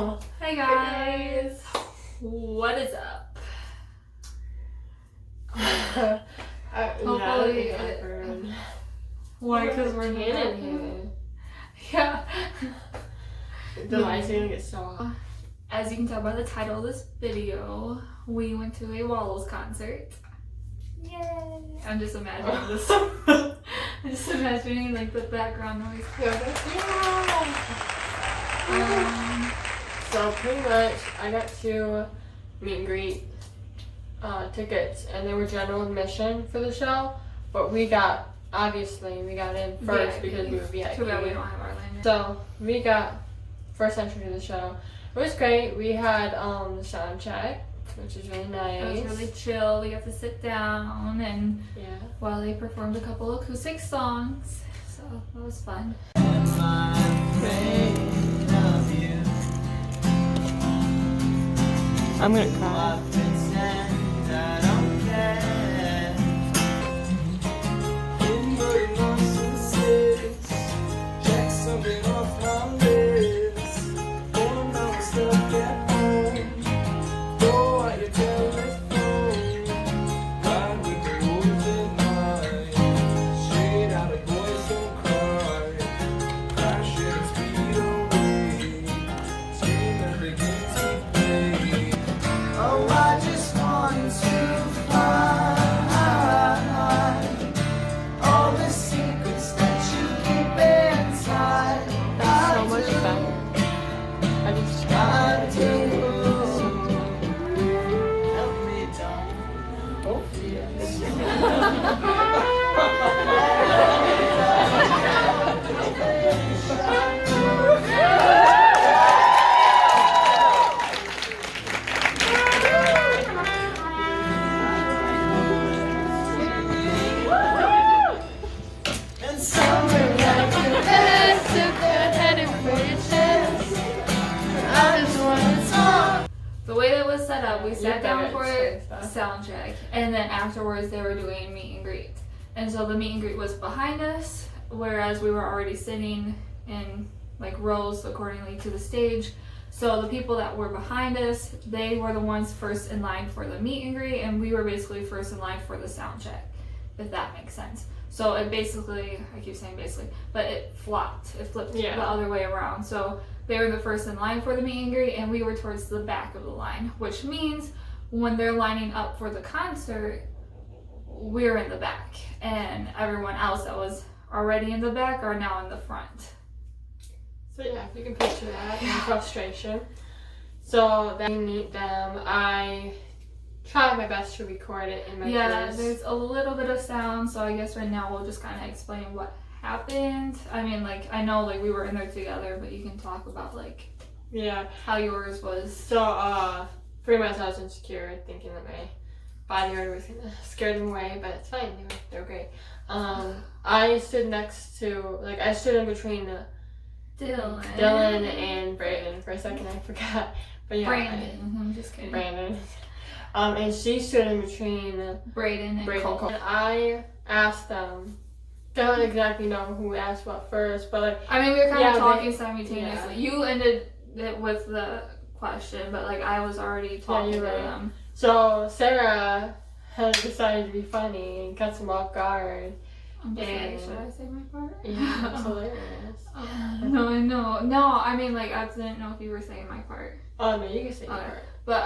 Hi guys, what is up? Hopefully, why? Because we're in here. Yeah. The lights are gonna get so hot. As you can tell by the title of this video, we went to a Wallows concert. Yay! I'm just imagining this. I'm just imagining like the background noise. So pretty much, I got 2 meet and greet tickets, and they were general admission for the show. But we got in first VIP. because we were VIP. Too bad we don't have our lanyard. So we got first entry to the show. It was great. We had the sound check, which is really nice. It was really chill. We got to sit down and while they performed a couple acoustic songs, so that was fun. I'm gonna cry. The way that was set up, we sat down for sound check, and then afterwards they were doing meet and greet. And so the meet and greet was behind us, whereas we were already sitting in like rows accordingly to the stage. So the people that were behind us, they were the ones first in line for the meet and greet, and we were basically first in line for the sound check, if that makes sense. So it basically, I keep saying basically, but it flipped the other way around. So they were the first in line for the meet and greet, and we were towards the back of the line, which means when they're lining up for the concert, we're in the back, and everyone else that was already in the back are now in the front. So yeah, you can picture that frustration. So then we meet them. I tried my best to record it in my voice. There's a little bit of sound, so I guess right now we'll just kind of explain what happened. I mean, like, I know like we were in there together, but you can talk about like how yours was. So pretty much I was insecure, thinking that my body odor was gonna scare them away, but it's fine. They're great. I stood in between Dylan and Brayden. For a second I forgot, but yeah, Brandon. I'm just kidding. Brandon. And she stood in between Brayden and Cole. And I asked them. Don't exactly know who asked what first, but like I mean, we were kind of talking simultaneously. You ended it with the question, but like I was already talking to them. So Sarah had decided to be funny and cut them off guard. I'm just like, should I say my part? Yeah, that's hilarious. No, I know. No, I mean, like, I didn't know if you were saying my part. Oh, no, you can say your part. But,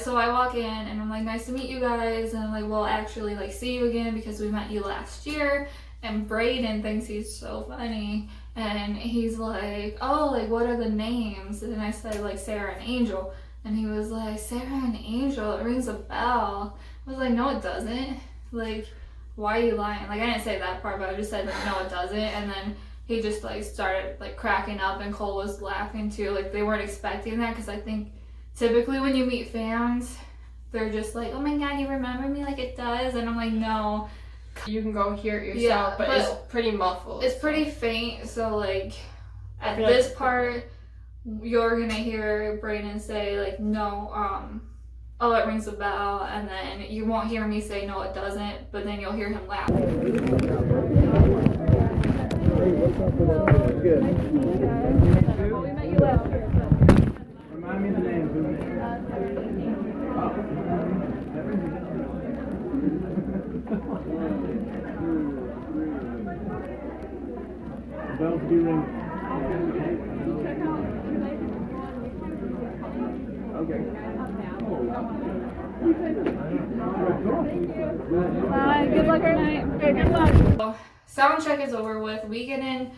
so I walk in, and I'm like, nice to meet you guys, and I'm like, we'll actually, like, see you again because we met you last year, and Brayden thinks he's so funny, and he's like, oh, like, what are the names? And then I said, like, Sarah and Angel, and he was like, Sarah and Angel, it rings a bell. I was like, no, it doesn't. Like, why are you lying? Like, I didn't say that part, but I just said, like, no, it doesn't. And then he just, like, started, like, cracking up, and Cole was laughing, too. Like, they weren't expecting that, because I think typically when you meet fans, they're just like, oh, my God, you remember me? Like, it does. And I'm like, no. You can go hear it yourself, but it's pretty muffled. It's pretty faint, so, like, at this part, you're going to hear Brayden say, like, no, oh, it rings a bell, and then you won't hear me say, no, it doesn't, but then you'll hear him laugh. Good. Well, we met you last year, so. Bells do ring. Okay. Bye. Good luck tonight. Okay, good luck. Sound check is over with. We get in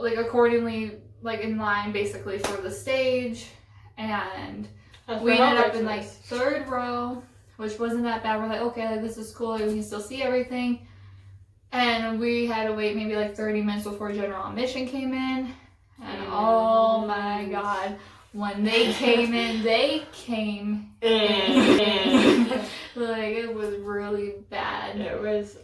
like accordingly, like in line basically for the stage, and we ended up in like third row, which wasn't that bad. We're like, okay, like, this is cool. Like, we can still see everything. And we had to wait maybe like 30 minutes before general admission came in. And oh my god, when they came in, like it was really bad. It was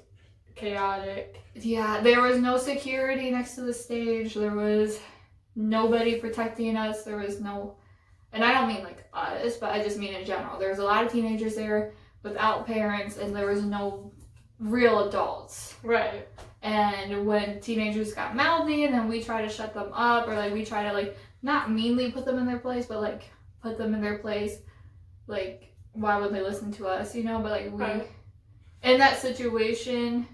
chaotic. Yeah, there was no security next to the stage. There was nobody protecting us. There was no, and I don't mean like us, but I just mean in general. There was a lot of teenagers there without parents, and there was no real adults. Right. And when teenagers got mouthy, and then we try to shut them up, or like we try to like not meanly put them in their place, but like put them in their place. Like, why would they listen to us, you know? But like we, in that situation,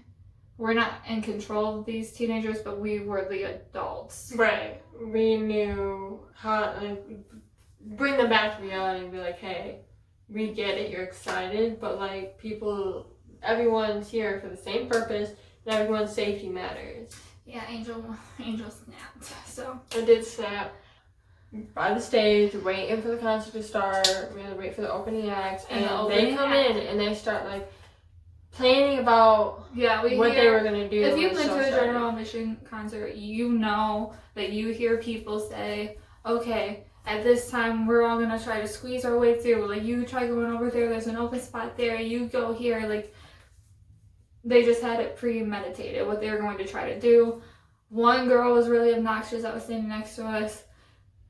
we're not in control of these teenagers, but we were the adults. Right. We knew how to like, bring them back to reality and be like, hey, we get it, you're excited, but like people, everyone's here for the same purpose, and everyone's safety matters. Yeah, Angel snapped. So I did snap by the stage, waiting for the concert to start. We had to wait for the opening acts, and they come in and they start like planning about what they were gonna do. If you've been to a general admission concert, you know that you hear people say, okay, at this time we're all gonna try to squeeze our way through. Like, you try going over there, there's an open spot there, you go here. Like, they just had it premeditated what they were going to try to do. One girl was really obnoxious that was standing next to us.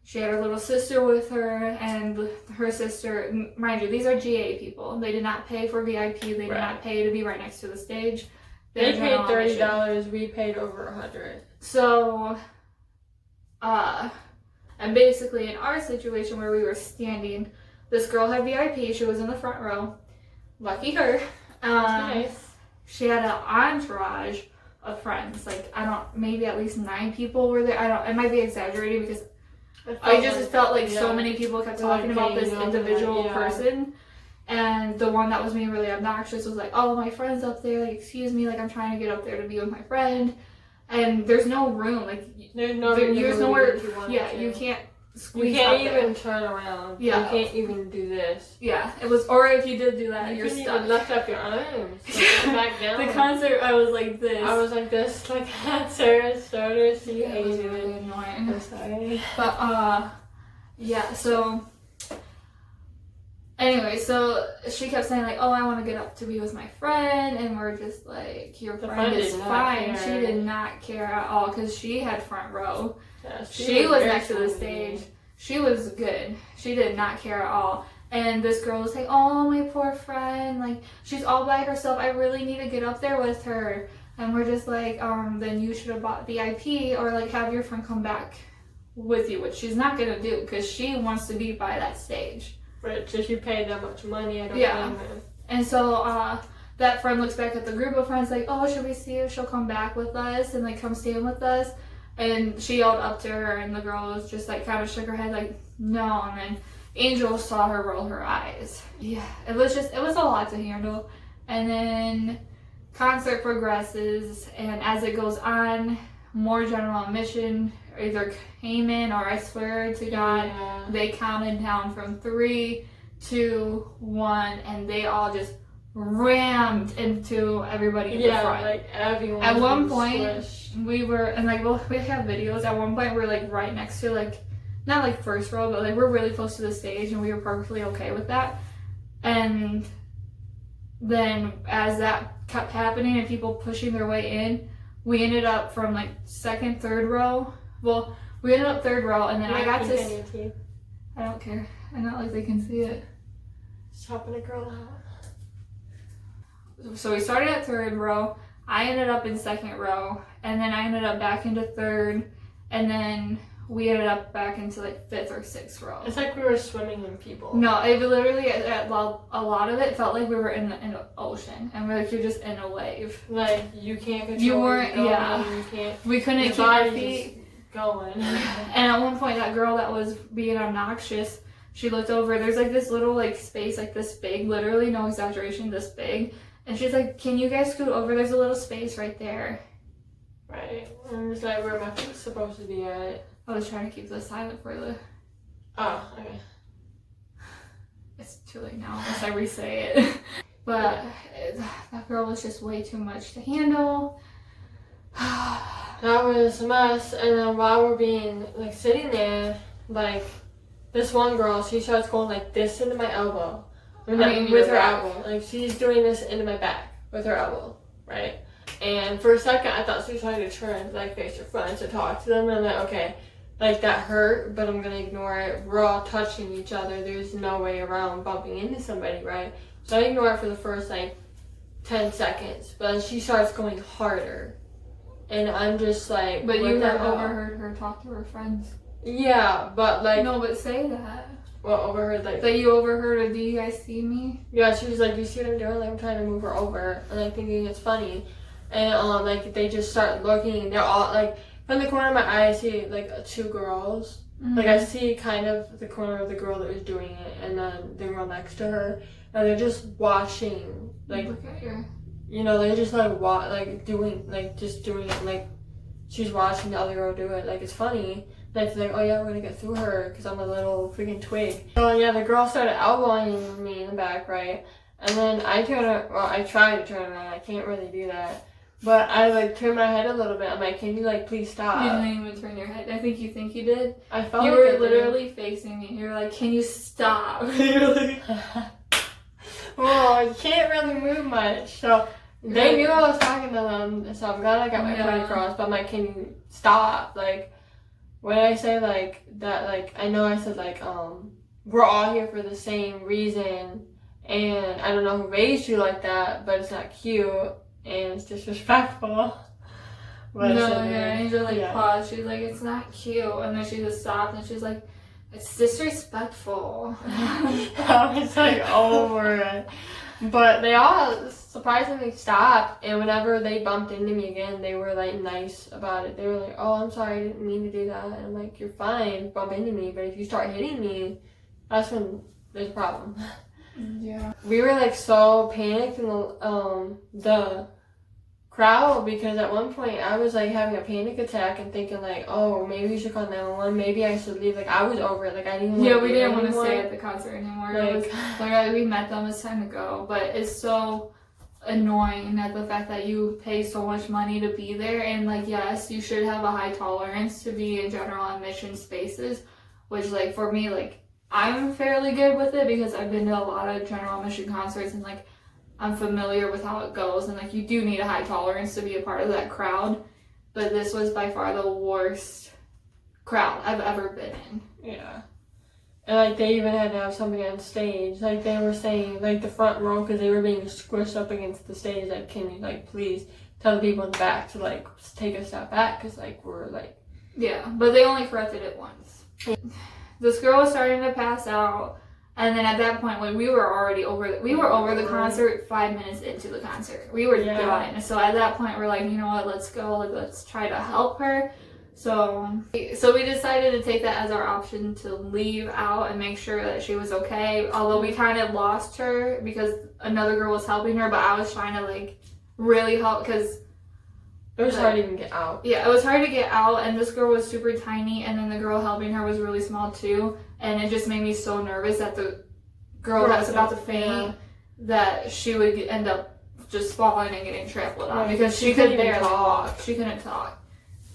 She had her little sister with her, and her sister, mind you, these are GA people. They did not pay for VIP. They did not pay to be right next to the stage. They paid $30. We paid over $100. So, and basically in our situation where we were standing, this girl had VIP. She was in the front row. Lucky her. Nice. She had an entourage of friends. Like, maybe at least 9 people were there. It might be exaggerating because I just felt like so many people kept talking about this individual person. And the one that was being really obnoxious was like, oh, my friend's up there. Like, excuse me. Like, I'm trying to get up there to be with my friend. And there's no room. Like, there's nowhere. You can't squeeze. You can't even turn around. Yeah. You can't even do this. Yeah. It was, or if you did do that, you're stuck. You even lift up your arms. Back down. The concert, I was like this. I was like this, like had Sarah's shoulders. She hated it. It was really annoying. I'm sorry. But, yeah, so anyway, so she kept saying like, oh, I want to get up to be with my friend, and we're just like, your friend is fine. She did not care at all because she had front row. Yeah, she was next to the stage. She was good. She did not care at all. And this girl was like, oh, my poor friend, like, she's all by herself. I really need to get up there with her. And we're just like, then you should have bought VIP, or like have your friend come back with you, which she's not gonna do because she wants to be by that stage. Right, so she paid that much money. I don't blame her. And so that friend looks back at the group of friends like, oh, should we see if she'll come back with us and like come stand with us? And she yelled up to her, and the girl was just like kind of shook her head like, no. And then Angel saw her roll her eyes. Yeah, it was a lot to handle. And then concert progresses, and as it goes on, more general admission either came in, or I swear to God, they counted down from 3, 2, 1, and they all just rammed into everybody in the front. Like everyone. At one point, we were, and like we have videos. At one point, we're like right next to like, not like first row, but like we're really close to the stage, and we were perfectly okay with that. And then as that kept happening and people pushing their way in, we ended up from like second, third row. Well, we ended up third row, and then I got to. I don't care. I not like they can see it. Chopping a girl out. So we started at third row. I ended up in second row, and then I ended up back into third, and then we ended up back into like 5th or 6th row. It's like we were swimming in people. No, it literally, well, a lot of it felt like we were in an ocean, and we're like, you're just in a wave. Like, you can't control. You weren't, yeah. You can't. We couldn't keep our feet going. And at one point, that girl that was being obnoxious, she looked over. There's like this little like space, like this big, literally, no exaggeration, this big. And she's like, "Can you guys scoot over? There's a little space right there." Right. And it's like where my foot's supposed to be at. I was trying to keep this silent for the. Oh, okay. It's too late now unless I re-say it. But that girl was just way too much to handle. That was a mess. And then while we're being like sitting there, like this one girl, she starts going like this into my elbow. With her elbow. Like she's doing this into my back with her elbow, right? And for a second, I thought she was trying to turn, like, face her friends to talk to them. And I'm like, okay, like, that hurt, but I'm going to ignore it. We're all touching each other. There's no way around bumping into somebody, right? So I ignore it for the first, like, 10 seconds. But then she starts going harder. And I'm just like, but you have overheard her talk to her friends. Yeah, but, like... No, but say that. Well, overheard, like... That you overheard her, do you guys see me? Yeah, she was like, you see what I'm doing? Like, I'm trying to move her over. And, like, thinking it's funny. And, like, they just start looking, and they're all, like, from the corner of my eye, I see, like, 2 girls. Mm-hmm. Like, I see kind of the corner of the girl that was doing it, and then the girl next to her, and they're just watching, like, look at her. You know, they're just, like, doing it, like, she's watching the other girl do it, like, it's funny. Like, oh yeah, we're gonna get through her, because I'm a little freaking twig. So, yeah, the girl started elbowing me in the back, right? And then I try to turn around, I can't really do that. But I, like, turned my head a little bit. I'm like, can you, like, please stop? You didn't even turn your head. I think you did. I felt you like were literally facing me. You were like, can you stop? Really? Well, you can't really move much. So they knew I was talking to them. So I'm glad I got my point across. But I'm like, can you stop? Like, when I say, like, that, like, I know I said, like, we're all here for the same reason. And I don't know who raised you like that, but it's not cute. And it's disrespectful. But Angel paused. She's like, it's not cute. And then she just stopped and she's like, it's disrespectful. I was like over it. But they all surprisingly stopped. And whenever they bumped into me again, they were like nice about it. They were like, oh, I'm sorry, I didn't mean to do that. And I'm like, you're fine, bump into me. But if you start hitting me, that's when there's a problem. Yeah. We were like so panicked in the crowd because at one point I was like having a panic attack and thinking like, oh, maybe we should call 911, maybe I should leave. Like I was over it. Like I didn't want we didn't want to stay at the concert anymore. Like, it was like we met them, it's time to go. But it's so annoying that the fact that you pay so much money to be there, and like yes, you should have a high tolerance to be in general admission spaces, which like for me, like I'm fairly good with it because I've been to a lot of general admission concerts and like I'm familiar with how it goes, and like you do need a high tolerance to be a part of that crowd. But this was by far the worst crowd I've ever been in. Yeah. And like they even had to have somebody on stage. Like they were saying like the front row, because they were being squished up against the stage, like, can you like please tell the people in the back to like take a step back, because like we're like... Yeah, but they only corrected it once. This girl was starting to pass out, and then at that point, when we were already over the concert 5 minutes into the concert. We were done. So at that point, we're like, you know what, let's go, like, let's try to help her. So we decided to take that as our option to leave out and make sure that she was okay. Although we kind of lost her because another girl was helping her, but I was trying to like really help because it was hard to even get out. Yeah, it was hard to get out, and this girl was super tiny, and then the girl helping her was really small too, and it just made me so nervous that the girl that was about to faint, that she would end up just falling and getting trampled on because she could barely walk. She couldn't talk.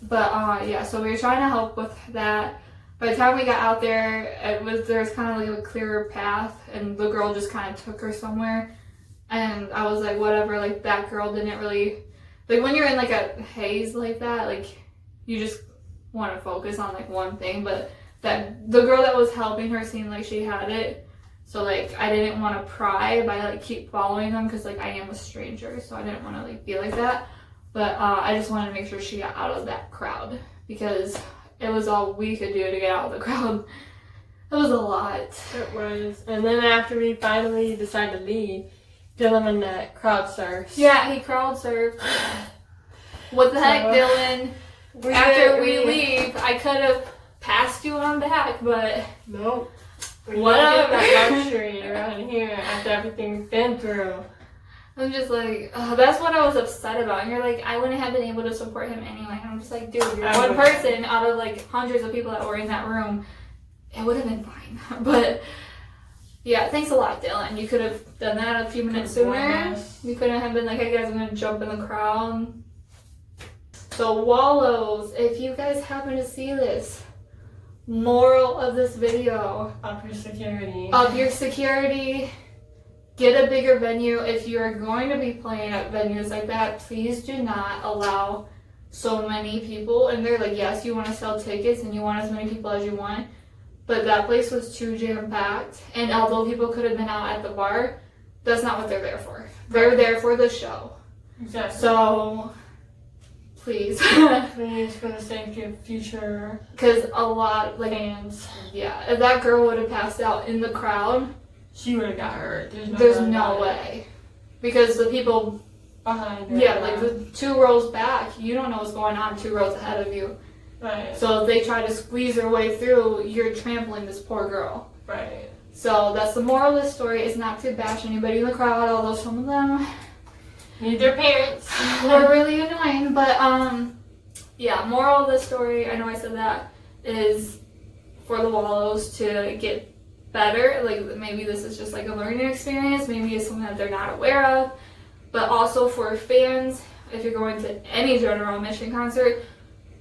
But so we were trying to help with that. By the time we got out there, there was kind of like a clearer path, and the girl just kind of took her somewhere, and I was like, whatever. Like that girl didn't really. Like, when you're in, like, a haze like that, like, you just want to focus on, like, one thing. But the girl that was helping her seemed like she had it. So, like, I didn't want to pry by, like, keep following them because, like, I am a stranger. So I didn't want to, like, be like that. But I just wanted to make sure she got out of that crowd because it was all we could do to get out of the crowd. It was a lot. It was. And then after we finally decided to leave, Dylan and that crowd surfed. Yeah, he crowd surfed. What the heck, Dylan? After we leave, I could have passed you on back, but nope. We whatever. don't get that luxury around here after everything we've been through. I'm just like, oh, that's what I was upset about. And you're like, I wouldn't have been able to support him anyway. And I'm just like, dude, you're one person out of like hundreds of people that were in that room. It would have been fine. But yeah, thanks a lot, Dylan. You could have done that a few minutes sooner. You couldn't have been like, hey guys, I'm going to jump in the crowd. So Wallows, if you guys happen to see this, moral of this video. Up your security. Up your security. Get a bigger venue. If you're going to be playing at venues like that, please do not allow so many people. And they're like, yes, you want to sell tickets and you want as many people as you want. But that place was too jam-packed. And although people could have been out at the bar, that's not what they're there for. They're there for the show. Exactly. So, please. Please, for the safety of future Because a lot, like, fans. yeah, if that girl would have passed out in the crowd, She would have got hurt. there's no way. Because the people behind her. yeah, like the 2 rows back, you don't know what's going on 2 rows ahead of you. Right. So if they try to squeeze their way through, you're trampling this poor girl. Right. So that's the moral of the story, is not to bash anybody in the crowd, although some of them need their parents. were really annoying. But yeah, moral of the story, I know I said that, is for the Wallows to get better. Like maybe this is just like a learning experience, maybe it's something that they're not aware of. But also for fans, if you're going to any general admission concert,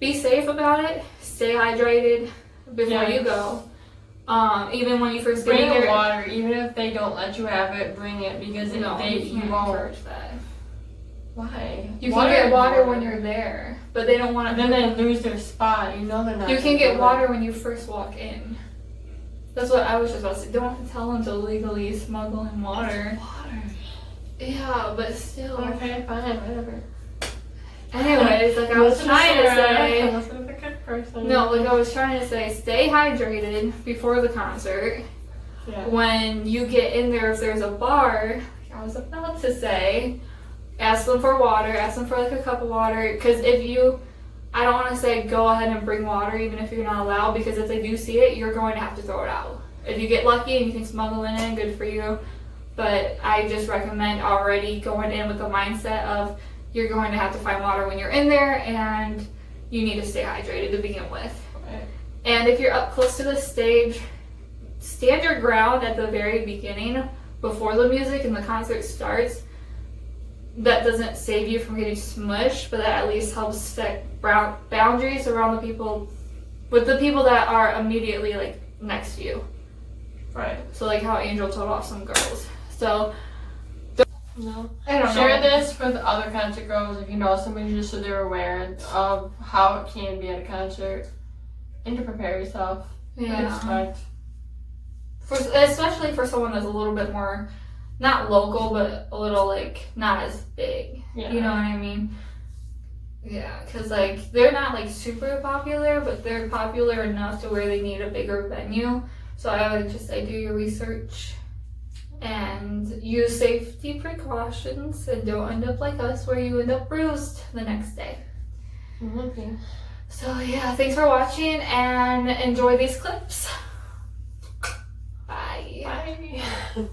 be safe about it. Stay hydrated before you go. Even when you first get bring there, water, even if they don't let you have it, bring it because you can't won't. encourage that. Why? You can get water when you're there, but they don't want to. Then they lose their spot. You know they're not. You can get water when you first walk in. That's what I was just about to say. Don't tell them to legally smuggle in water. Water. Yeah, but still. Okay, fine, whatever. Anyways, like I was trying to say. Listen to the good person. No, like I was trying to say, stay hydrated before the concert. Yeah. When you get in there, if there's a bar, like I was about to say, ask them for water, ask them for like a cup of water. Because if you, I don't want to say go ahead and bring water even if you're not allowed, because if they do see it, you're going to have to throw it out. If you get lucky and you can smuggle it in, good for you. But I just recommend already going in with the mindset of you're going to have to find water when you're in there, and you need to stay hydrated to begin with. Okay. And if you're up close to the stage, stand your ground at the very beginning before the music and the concert starts. That doesn't save you from getting smushed, but that at least helps set boundaries around the people, with the people that are immediately like next to you. Right. So like how Angel told off some girls. So no. I don't Share know. this with other concert girls if you know somebody, just so they're aware of how it can be at a concert, and to prepare yourself. Yeah. Expect. Especially for someone that's a little bit more, not local, but a little like not as big. Yeah. You know what I mean? Yeah, because like they're not like super popular, but they're popular enough to where they need a bigger venue. So I would just say do your research and use safety precautions, and don't end up like us where you end up bruised the next day. Okay. So yeah, thanks for watching and enjoy these clips. Bye. Bye.